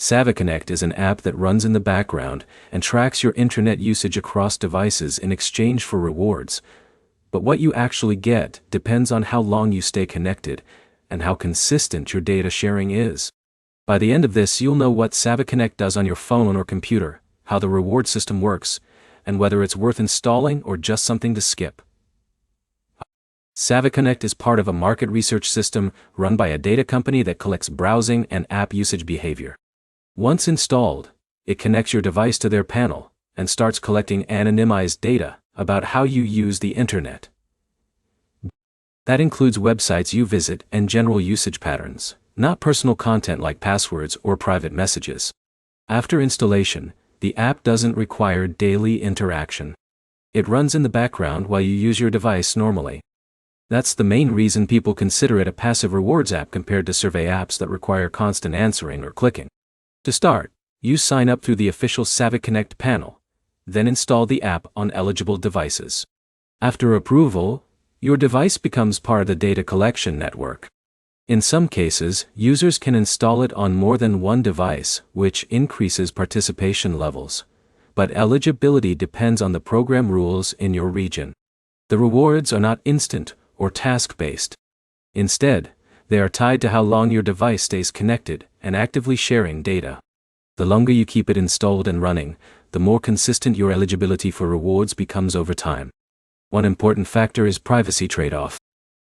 SavvyConnect is an app that runs in the background and tracks your internet usage across devices in exchange for rewards. But what you actually get depends on how long you stay connected and how consistent your data sharing is. By the end of this, you'll know what SavvyConnect does on your phone or computer, how the reward system works, and whether it's worth installing or just something to skip. SavvyConnect is part of a market research system run by a data company that collects browsing and app usage behavior. Once installed, it connects your device to their panel and starts collecting anonymized data about how you use the internet. That includes websites you visit and general usage patterns, not personal content like passwords or private messages. After installation, the app doesn't require daily interaction. It runs in the background while you use your device normally. That's the main reason people consider it a passive rewards app compared to survey apps that require constant answering or clicking. To start, you sign up through the official SavvyConnect panel, then install the app on eligible devices. After approval, your device becomes part of the data collection network. In some cases, users can install it on more than one device, which increases participation levels. But eligibility depends on the program rules in your region. The rewards are not instant or task-based. Instead, they are tied to how long your device stays connected and actively sharing data. The longer you keep it installed and running, the more consistent your eligibility for rewards becomes over time. One important factor is privacy trade-off.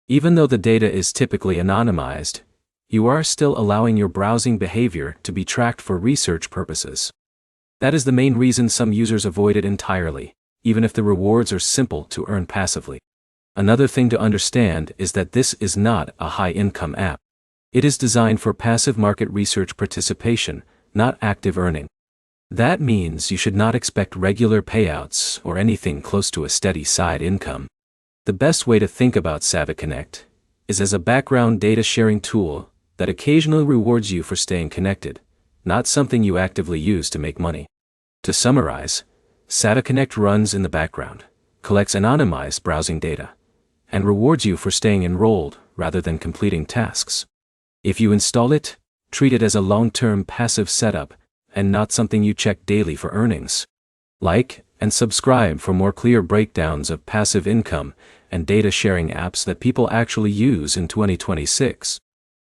Even though the data is typically anonymized, you are still allowing your browsing behavior to be tracked for research purposes. That is the main reason some users avoid it entirely, even if the rewards are simple to earn passively. Another thing to understand is that this is not a high-income app. It is designed for passive market research participation, not active earning. That means you should not expect regular payouts or anything close to a steady side income. The best way to think about SavvyConnect is as a background data sharing tool that occasionally rewards you for staying connected, not something you actively use to make money. To summarize, SavvyConnect runs in the background, collects anonymized browsing data, and rewards you for staying enrolled rather than completing tasks. If you install it, treat it as a long-term passive setup and not something you check daily for earnings. Like and subscribe for more clear breakdowns of passive income and data sharing apps that people actually use in 2026.